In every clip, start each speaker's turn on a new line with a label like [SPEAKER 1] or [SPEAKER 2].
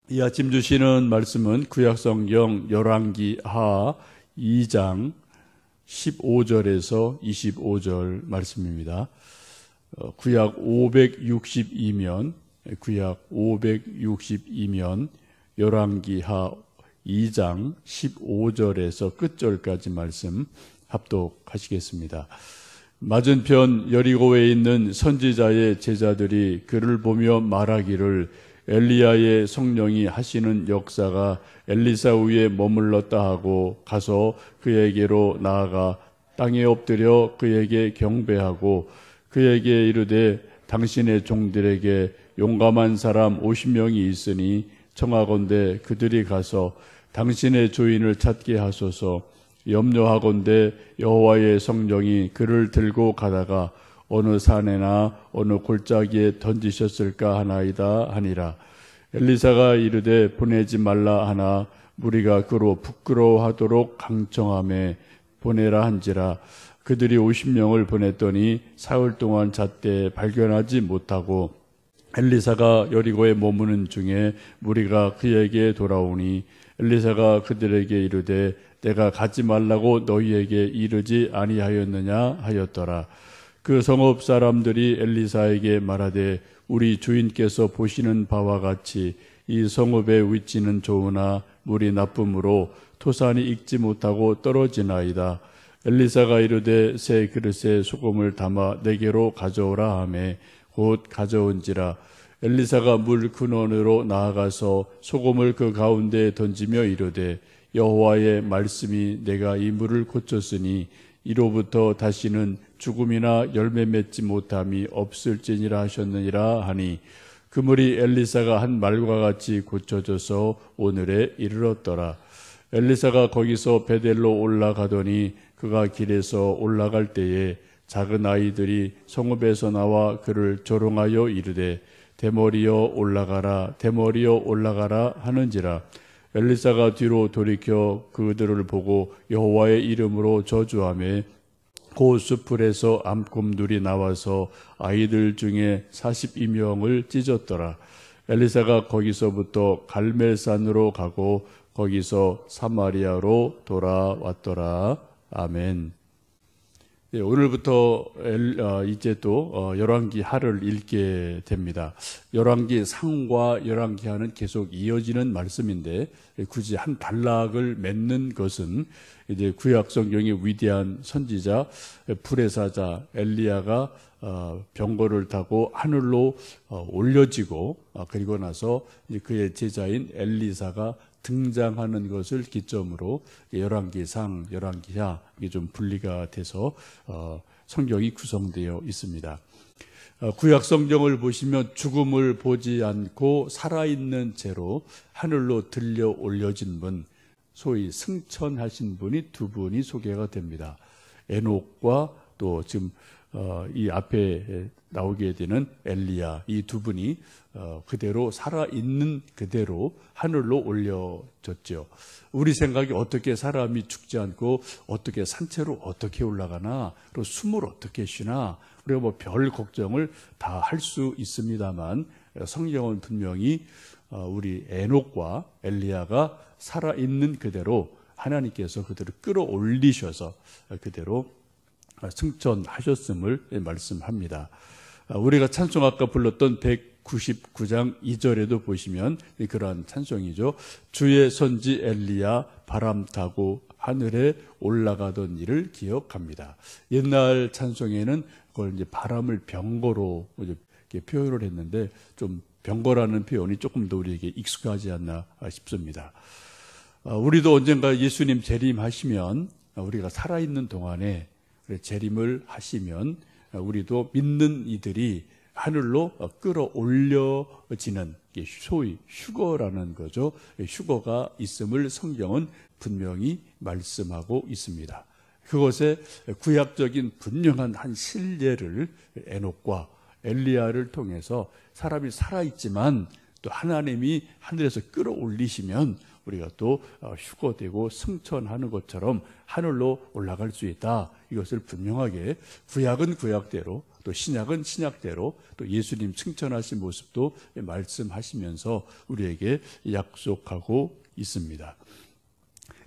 [SPEAKER 1] 이 아침 주시는 말씀은 구약성경 열왕기하 2장 15절에서 25절 말씀입니다. 구약 562면 열왕기하 2장 15절에서 끝절까지 말씀 합독하시겠습니다. 맞은편 여리고에 있는 선지자의 제자들이 그를 보며 말하기를 엘리야의 성령이 하시는 역사가 엘리사 위에 머물렀다 하고 가서 그에게로 나아가 땅에 엎드려 그에게 경배하고 그에게 이르되 당신의 종들에게 용감한 사람 50명이 있으니 청하건대 그들이 가서 당신의 주인을 찾게 하소서. 염려하건대 여호와의 성령이 그를 들고 가다가 어느 산에나 어느 골짜기에 던지셨을까 하나이다 하니라. 엘리사가 이르되 보내지 말라 하나 무리가 그로 부끄러워하도록 강청하매 보내라 한지라. 그들이 50명을 보냈더니 사흘 동안 잣대 발견하지 못하고 엘리사가 여리고에 머무는 중에 무리가 그에게 돌아오니 엘리사가 그들에게 이르되 내가 가지 말라고 너희에게 이르지 아니하였느냐 하였더라. 그 성읍 사람들이 엘리사에게 말하되 우리 주인께서 보시는 바와 같이 이 성읍의 위치는 좋으나 물이 나쁨으로 토산이 익지 못하고 떨어지나이다. 엘리사가 이르되 새 그릇에 소금을 담아 내게로 가져오라 하매 곧 가져온지라. 엘리사가 물 근원으로 나아가서 소금을 그 가운데에 던지며 이르되 여호와의 말씀이 내가 이 물을 고쳤으니 이로부터 다시는 죽음이나 열매 맺지 못함이 없을지니라 하셨느니라 하니 그 물이 엘리사가 한 말과 같이 고쳐져서 오늘에 이르렀더라. 엘리사가 거기서 베델로 올라가더니 그가 길에서 올라갈 때에 작은 아이들이 성읍에서 나와 그를 조롱하여 이르되 대머리여 올라가라 대머리여 올라가라 하는지라. 엘리사가 뒤로 돌이켜 그들을 보고 여호와의 이름으로 저주하며 그 숲풀에서 암곰들이 나와서 아이들 중에 42명을 찢었더라. 엘리사가 거기서부터 갈멜산으로 가고 거기서 사마리아로 돌아왔더라. 아멘. 네, 오늘부터 이제 또 열왕기하를 읽게 됩니다. 열왕기상과 열왕기하는 계속 이어지는 말씀인데 굳이 한 단락을 맺는 것은 이제 구약 성경의 위대한 선지자 불의사자 엘리야가 병거를 타고 하늘로 올려지고 그리고 나서 그의 제자인 엘리사가 등장하는 것을 기점으로 열왕기상, 열왕기하 이게 좀 분리가 돼서 성경이 구성되어 있습니다. 구약 성경을 보시면 죽음을 보지 않고 살아있는 채로 하늘로 들려 올려진 분, 소위 승천하신 분이 두 분이 소개가 됩니다. 에녹과 또 지금 이 앞에 나오게 되는 엘리야, 이 두 분이 그대로 살아있는 그대로 하늘로 올려졌죠. 우리 생각이 어떻게 사람이 죽지 않고 어떻게 산채로 어떻게 올라가나, 그리고 숨을 어떻게 쉬나, 우리가 뭐 별 걱정을 다 할 수 있습니다만 성경은 분명히 우리 에녹과 엘리야가 살아있는 그대로 하나님께서 그들을 끌어올리셔서 그대로 승천하셨음을 말씀합니다. 우리가 찬송 아까 불렀던 199장 2절에도 보시면 그러한 찬송이죠. 주의 선지 엘리야 바람 타고 하늘에 올라가던 일을 기억합니다. 옛날 찬송에는 그걸 이제 바람을 병거로 이렇게 표현을 했는데 좀 병거라는 표현이 조금 더 우리에게 익숙하지 않나 싶습니다. 우리도 언젠가 예수님 재림하시면 우리가 살아있는 동안에 재림을 하시면 우리도 믿는 이들이 하늘로 끌어올려지는 게 소위 휴거라는 거죠. 휴거가 있음을 성경은 분명히 말씀하고 있습니다. 그것에 구약적인 분명한 한 실례를 에녹과 엘리야를 통해서 사람이 살아있지만 또 하나님이 하늘에서 끌어올리시면 우리가 또 휴거되고 승천하는 것처럼 하늘로 올라갈 수 있다. 이것을 분명하게 구약은 구약대로 또 신약은 신약대로 또 예수님 칭찬하신 모습도 말씀하시면서 우리에게 약속하고 있습니다.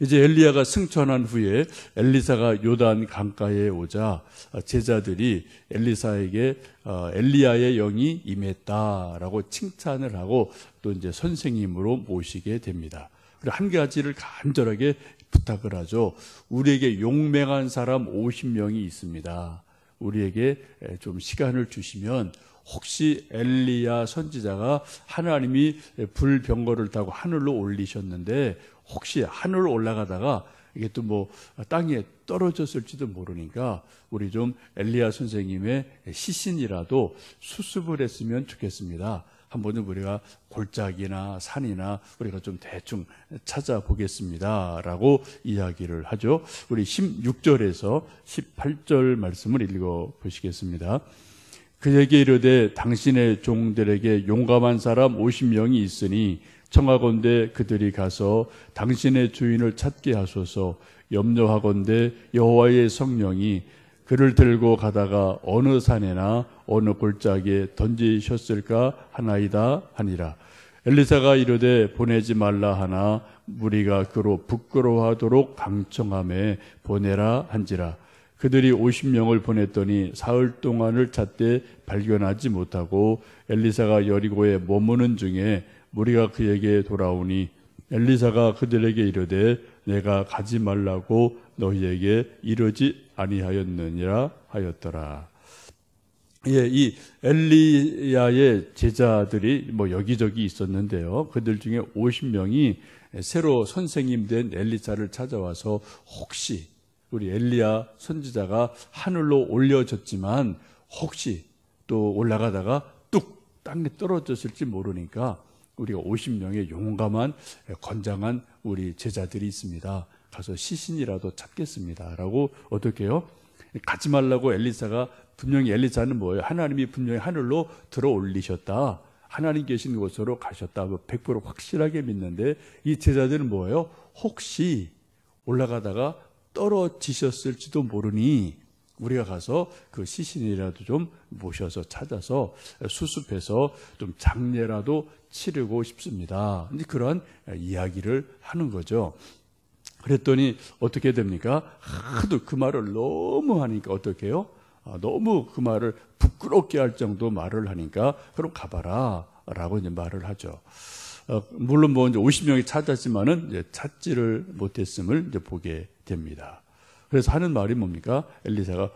[SPEAKER 1] 이제 엘리야가 승천한 후에 엘리사가 요단 강가에 오자 제자들이 엘리사에게 엘리야의 영이 임했다라고 칭찬을 하고 또 이제 선생님으로 모시게 됩니다. 그리고 한 가지를 간절하게 부탁을 하죠. 우리에게 용맹한 사람 50명이 있습니다. 우리에게 좀 시간을 주시면 혹시 엘리야 선지자가 하나님이 불병거를 타고 하늘로 올리셨는데 혹시 하늘로 올라가다가 이게 또 뭐 땅에 떨어졌을지도 모르니까 우리 좀 엘리야 선생님의 시신이라도 수습을 했으면 좋겠습니다. 한번은 우리가 골짜기나 산이나 우리가 좀 대충 찾아보겠습니다 라고 이야기를 하죠. 우리 16절에서 18절 말씀을 읽어보시겠습니다. 그에게 이르되 당신의 종들에게 용감한 사람 50명이 있으니 청하건대 그들이 가서 당신의 주인을 찾게 하소서. 염려하건대 여호와의 성령이 그를 들고 가다가 어느 산에나 어느 골짜기에 던지셨을까 하나이다 하니라. 엘리사가 이르되 보내지 말라 하나 무리가 그로 부끄러워하도록 강청하매 보내라 한지라. 그들이 50명을 보냈더니 사흘 동안을 찾되 발견하지 못하고 엘리사가 여리고에 머무는 중에 무리가 그에게 돌아오니 엘리사가 그들에게 이르되 내가 가지 말라고 너희에게 이르지 아니하였느니라 하였더라. 예, 이 엘리야의 제자들이 뭐 여기저기 있었는데요. 그들 중에 50명이 새로 선생님 된 엘리사를 찾아와서 혹시 우리 엘리야 선지자가 하늘로 올려졌지만 혹시 또 올라가다가 뚝 땅에 떨어졌을지 모르니까 우리가 50명의 용감한 건장한 우리 제자들이 있습니다. 가서 시신이라도 찾겠습니다 라고 어떻게 해요? 가지 말라고 엘리사가 분명히 엘리사는 뭐예요? 하나님이 분명히 하늘로 들어 올리셨다. 하나님 계신 곳으로 가셨다. 100% 확실하게 믿는데 이 제자들은 뭐예요? 혹시 올라가다가 떨어지셨을지도 모르니 우리가 가서 그 시신이라도 좀 모셔서 찾아서 수습해서 좀 장례라도 치르고 싶습니다. 그런 이야기를 하는 거죠. 그랬더니 어떻게 됩니까? 하도 그 말을 너무 하니까 어떻게 해요? 너무 그 말을 부끄럽게 할 정도 말을 하니까 그럼 가봐라 라고 이제 말을 하죠. 물론 뭐 이제 50명이 찾았지만은 이제 찾지를 못했음을 이제 보게 됩니다. 그래서 하는 말이 뭡니까? 엘리사가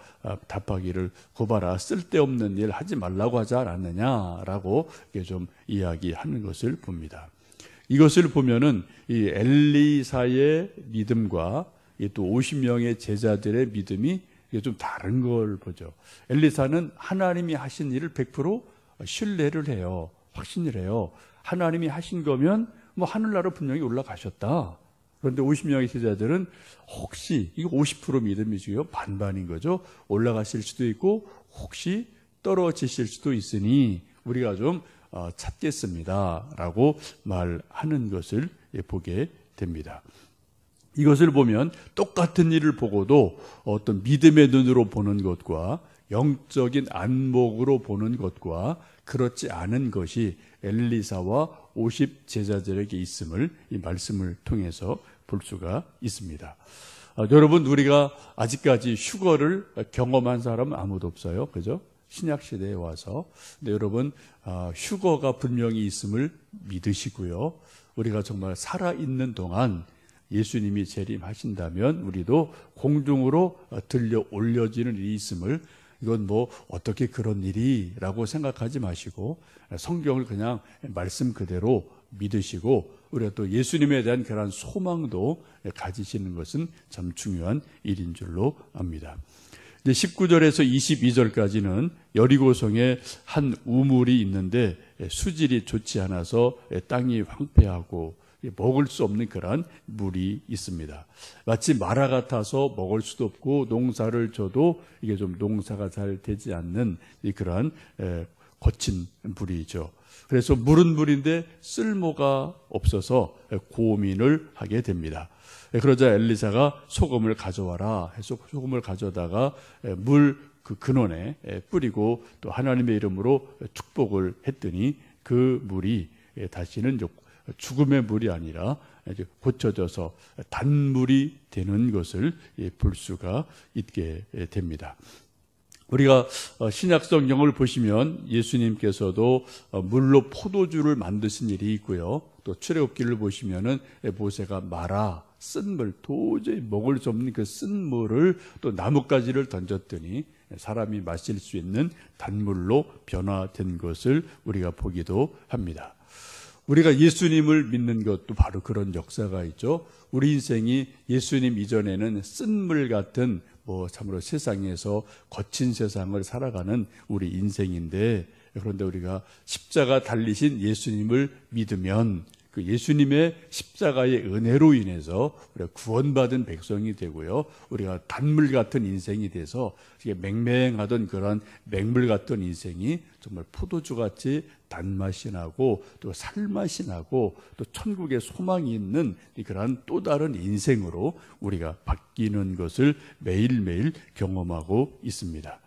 [SPEAKER 1] 답하기를 고봐라 쓸데없는 일 하지 말라고 하지 않았느냐라고 좀 이야기하는 것을 봅니다. 이것을 보면은 이 엘리사의 믿음과 또 50명의 제자들의 믿음이 좀 다른 걸 보죠. 엘리사는 하나님이 하신 일을 100% 신뢰를 해요. 확신을 해요. 하나님이 하신 거면 뭐 하늘나라 분명히 올라가셨다. 그런데 50명의 제자들은 혹시 이거 50% 믿음이죠. 반반인 거죠. 올라가실 수도 있고 혹시 떨어지실 수도 있으니 우리가 좀 찾겠습니다 라고 말하는 것을 보게 됩니다. 이것을 보면 똑같은 일을 보고도 어떤 믿음의 눈으로 보는 것과 영적인 안목으로 보는 것과 그렇지 않은 것이 엘리사와 50 제자들에게 있음을 이 말씀을 통해서 볼 수가 있습니다. 여러분, 우리가 아직까지 휴거를 경험한 사람은 아무도 없어요. 그죠? 신약 시대에 와서. 근데 여러분, 휴거가 분명히 있음을 믿으시고요. 우리가 정말 살아있는 동안 예수님이 재림하신다면 우리도 공중으로 들려 올려지는 일이 있음을, 이건 뭐 어떻게 그런 일이라고 생각하지 마시고 성경을 그냥 말씀 그대로 믿으시고 우리가 또 예수님에 대한 그런 소망도 가지시는 것은 참 중요한 일인 줄로 압니다. 이제 19절에서 22절까지는 여리고성에 한 우물이 있는데 수질이 좋지 않아서 땅이 황폐하고 먹을 수 없는 그런 물이 있습니다. 마치 마라 같아서 먹을 수도 없고 농사를 져도 이게 좀 농사가 잘 되지 않는 그러한 거친 물이죠. 그래서 물은 물인데 쓸모가 없어서 고민을 하게 됩니다. 그러자 엘리사가 소금을 가져와라 해서 소금을 가져다가 물 그 근원에 뿌리고 또 하나님의 이름으로 축복을 했더니 그 물이 다시는 죽음의 물이 아니라 고쳐져서 단물이 되는 것을 볼 수가 있게 됩니다. 우리가 신약 성경을 보시면 예수님께서도 물로 포도주를 만드신 일이 있고요. 또 출애굽기를 보시면은 모세가 마라 쓴 물, 도저히 먹을 수 없는 그 쓴 물을 또 나뭇가지를 던졌더니 사람이 마실 수 있는 단물로 변화된 것을 우리가 보기도 합니다. 우리가 예수님을 믿는 것도 바로 그런 역사가 있죠. 우리 인생이 예수님 이전에는 쓴물 같은 참으로 세상에서 거친 세상을 살아가는 우리 인생인데, 그런데 우리가 십자가 달리신 예수님을 믿으면 그 예수님의 십자가의 은혜로 인해서 우리가 구원받은 백성이 되고요. 우리가 단물 같은 인생이 돼서 맹맹하던 그런 맹물 같던 인생이 정말 포도주같이 단맛이 나고 또 살맛이 나고 또 천국의 소망이 있는 그러한 또 다른 인생으로 우리가 바뀌는 것을 매일매일 경험하고 있습니다.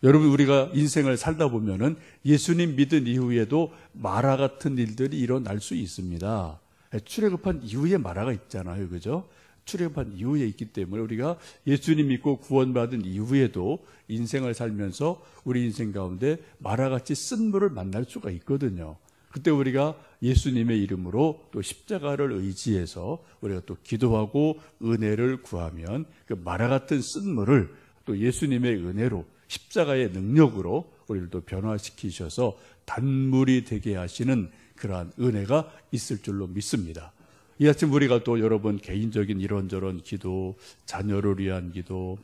[SPEAKER 1] 여러분, 우리가 인생을 살다 보면은 예수님 믿은 이후에도 마라 같은 일들이 일어날 수 있습니다. 출애굽한 이후에 마라가 있잖아요, 그죠? 출애굽한 이후에 있기 때문에 우리가 예수님 믿고 구원받은 이후에도 인생을 살면서 우리 인생 가운데 마라같이 쓴 물을 만날 수가 있거든요. 그때 우리가 예수님의 이름으로 또 십자가를 의지해서 우리가 또 기도하고 은혜를 구하면 그 마라 같은 쓴 물을 또 예수님의 은혜로 십자가의 능력으로 우리를 또 변화시키셔서 단물이 되게 하시는 그러한 은혜가 있을 줄로 믿습니다. 이 아침 우리가 또 여러분 개인적인 이런저런 기도, 자녀를 위한 기도,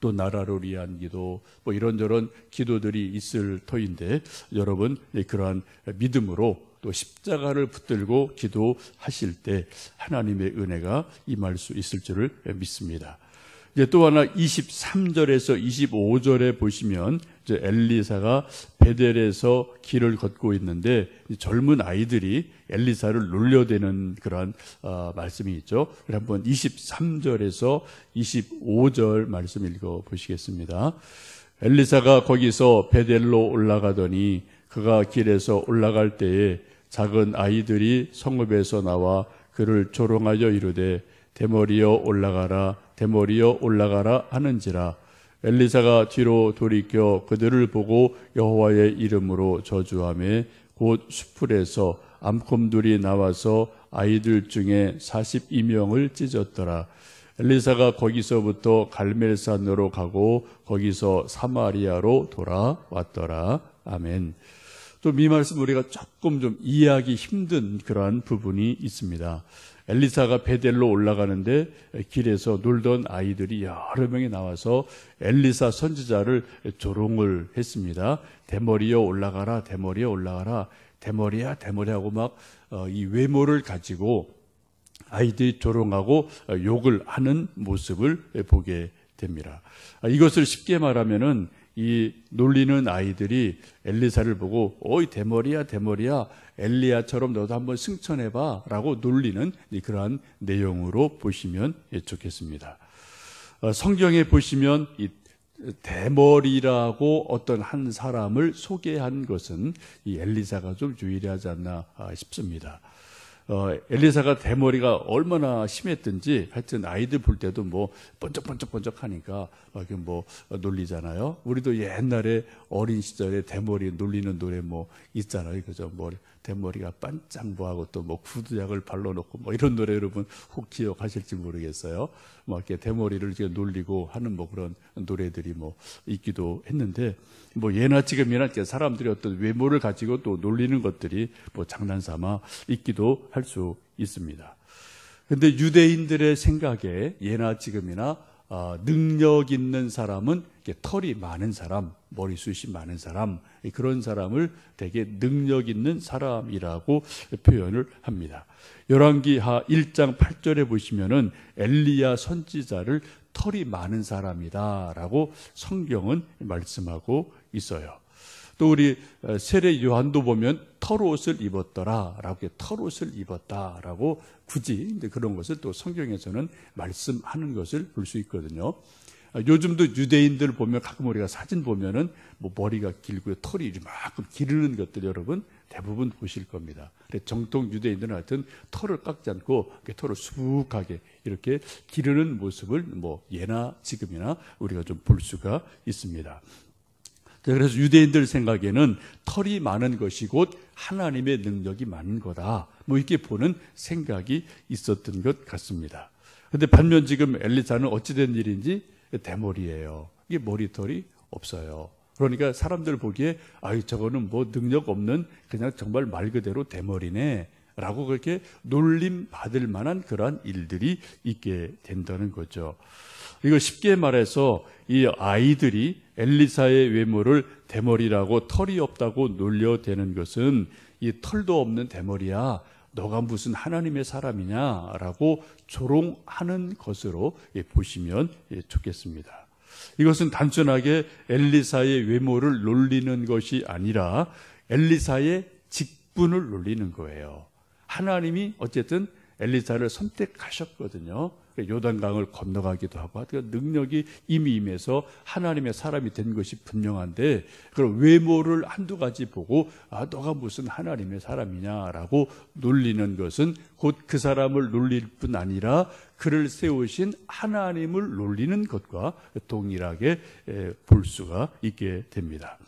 [SPEAKER 1] 또 나라를 위한 기도, 이런저런 기도들이 있을 터인데, 여러분 그러한 믿음으로 또 십자가를 붙들고 기도하실 때 하나님의 은혜가 임할 수 있을 줄을 믿습니다. 이제 또 하나 23절에서 25절에 보시면 이제 엘리사가 베델에서 길을 걷고 있는데 젊은 아이들이 엘리사를 놀려대는 그런 말씀이 있죠. 한번 23절에서 25절 말씀 읽어 보시겠습니다. 엘리사가 거기서 베델로 올라가더니 그가 길에서 올라갈 때에 작은 아이들이 성읍에서 나와 그를 조롱하여 이르되 대머리여 올라가라 대머리여 올라가라 하는지라. 엘리사가 뒤로 돌이켜 그들을 보고 여호와의 이름으로 저주하며 곧 수풀에서 암곰들이 나와서 아이들 중에 42명을 찢었더라. 엘리사가 거기서부터 갈멜산으로 가고 거기서 사마리아로 돌아왔더라. 아멘. 또 이 말씀 우리가 조금 좀 이해하기 힘든 그러한 부분이 있습니다. 엘리사가 베델로 올라가는데 길에서 놀던 아이들이 여러 명이 나와서 엘리사 선지자를 조롱을 했습니다. 대머리여 올라가라, 대머리여 올라가라, 대머리야, 대머리하고 막 이 외모를 가지고 아이들이 조롱하고 욕을 하는 모습을 보게 됩니다. 이것을 쉽게 말하면은 이 놀리는 아이들이 엘리사를 보고 어이 대머리야 대머리야 엘리야처럼 너도 한번 승천해봐 라고 놀리는 그러한 내용으로 보시면 좋겠습니다. 성경에 보시면 이 대머리라고 어떤 한 사람을 소개한 것은 이 엘리사가 좀 유일하지 않나 싶습니다. 엘리사가 대머리가 얼마나 심했든지 하여튼 아이들 볼 때도 번쩍번쩍 하니까 놀리잖아요. 우리도 옛날에 어린 시절에 대머리 놀리는 노래 있잖아요. 그죠? 대머리가 반짝하고 또 구두약을 발라놓고 이런 노래 여러분 혹 기억하실지 모르겠어요. 이렇게 대머리를 놀리고 하는 그런 노래들이 있기도 했는데 예나 지금이나 사람들이 어떤 외모를 가지고 또 놀리는 것들이 장난삼아 있기도 할 수 있습니다. 그런데 유대인들의 생각에 예나 지금이나 능력 있는 사람은 털이 많은 사람, 머리숱이 많은 사람, 그런 사람을 되게 능력 있는 사람이라고 표현을 합니다. 열왕기하 1장 8절에 보시면은 엘리야 선지자를 털이 많은 사람이다라고 성경은 말씀하고 있어요. 또 우리 세례 요한도 보면 털옷을 입었더라라고 털옷을 입었다라고 굳이 그런 것을 또 성경에서는 말씀하는 것을 볼 수 있거든요. 요즘도 유대인들 보면 가끔 우리가 사진 보면은 뭐 머리가 길고 털이 이만큼 기르는 것들 여러분 대부분 보실 겁니다. 정통 유대인들은 하여튼 털을 깎지 않고 털을 수북하게 이렇게 기르는 모습을 뭐 예나 지금이나 우리가 좀 볼 수가 있습니다. 그래서 유대인들 생각에는 털이 많은 것이 곧 하나님의 능력이 많은 거다. 뭐 이렇게 보는 생각이 있었던 것 같습니다. 그런데 반면 지금 엘리사는 어찌된 일인지 대머리예요. 이게 머리털이 없어요. 그러니까 사람들 보기에 저거는 뭐 능력 없는 그냥 정말 말 그대로 대머리네 라고 그렇게 놀림 받을 만한 그러한 일들이 있게 된다는 거죠. 이거 쉽게 말해서 이 아이들이 엘리사의 외모를 대머리라고 털이 없다고 놀려대는 것은 이 털도 없는 대머리야 너가 무슨 하나님의 사람이냐라고 조롱하는 것으로 보시면 좋겠습니다. 이것은 단순하게 엘리사의 외모를 놀리는 것이 아니라 엘리사의 직분을 놀리는 거예요. 하나님이 어쨌든 엘리사를 선택하셨거든요. 요단강을 건너가기도 하고 능력이 이미 임해서 하나님의 사람이 된 것이 분명한데 그런 외모를 한두 가지 보고 너가 무슨 하나님의 사람이냐라고 놀리는 것은 곧 그 사람을 놀릴 뿐 아니라 그를 세우신 하나님을 놀리는 것과 동일하게 볼 수가 있게 됩니다.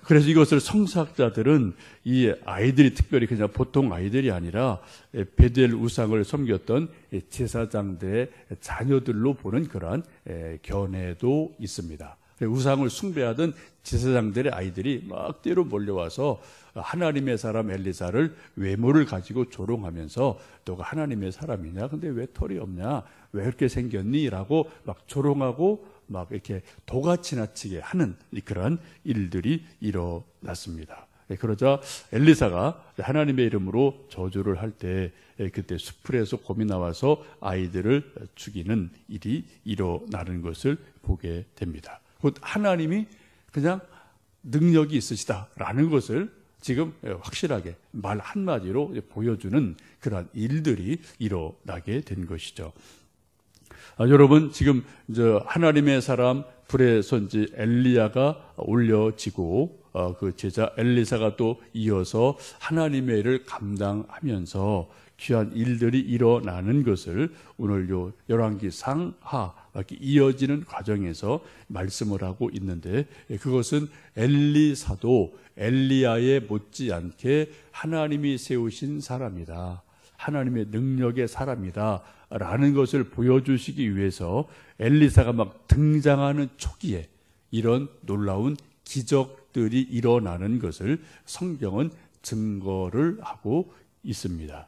[SPEAKER 1] 그래서 이것을 성사학자들은 이 아이들이 특별히 그냥 보통 아이들이 아니라 베델 우상을 섬겼던 제사장들의 자녀들로 보는 그러한 견해도 있습니다. 우상을 숭배하던 제사장들의 아이들이 막 때로 몰려와서 하나님의 사람 엘리사를 외모를 가지고 조롱하면서 너가 하나님의 사람이냐? 근데 왜 털이 없냐? 왜 이렇게 생겼니? 라고 막 조롱하고 막 이렇게 도가 지나치게 하는 그러한 일들이 일어났습니다. 그러자 엘리사가 하나님의 이름으로 저주를 할 때 그때 수풀에서 곰이 나와서 아이들을 죽이는 일이 일어나는 것을 보게 됩니다. 곧 하나님이 그냥 능력이 있으시다라는 것을 지금 확실하게 말 한마디로 보여주는 그러한 일들이 일어나게 된 것이죠. 여러분 지금 하나님의 사람 불의 선지 엘리야가 올려지고 그 제자 엘리사가 또 이어서 하나님의 일을 감당하면서 귀한 일들이 일어나는 것을 오늘 요 열왕기 상하 이렇게 이어지는 과정에서 말씀을 하고 있는데 그것은 엘리사도 엘리야에 못지않게 하나님이 세우신 사람이다. 하나님의 능력의 사람이다. 라는 것을 보여주시기 위해서 엘리사가 막 등장하는 초기에 이런 놀라운 기적들이 일어나는 것을 성경은 증거를 하고 있습니다.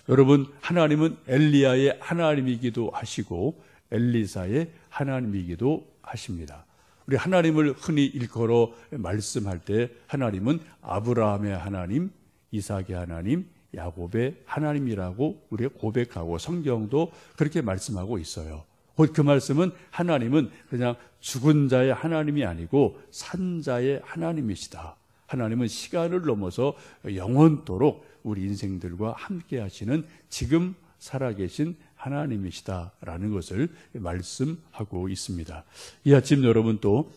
[SPEAKER 1] 여러분, 하나님은 엘리야의 하나님이기도 하시고 엘리사의 하나님이기도 하십니다. 우리 하나님을 흔히 일컬어 말씀할 때 하나님은 아브라함의 하나님, 이삭의 하나님, 야곱의 하나님이라고 우리가 고백하고 성경도 그렇게 말씀하고 있어요. 곧 그 말씀은 하나님은 그냥 죽은 자의 하나님이 아니고 산 자의 하나님이시다. 하나님은 시간을 넘어서 영원토록 우리 인생들과 함께 하시는 지금 살아계신 하나님이시다라는 것을 말씀하고 있습니다. 이 아침 여러분 또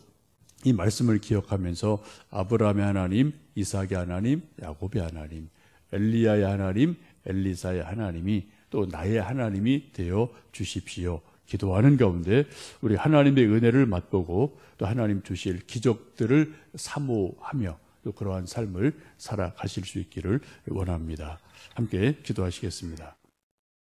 [SPEAKER 1] 이 말씀을 기억하면서 아브라함의 하나님, 이삭의 하나님, 야곱의 하나님, 엘리야의 하나님, 엘리사의 하나님이 또 나의 하나님이 되어 주십시오. 기도하는 가운데 우리 하나님의 은혜를 맛보고 또 하나님 주실 기적들을 사모하며 또 그러한 삶을 살아가실 수 있기를 원합니다. 함께 기도하시겠습니다.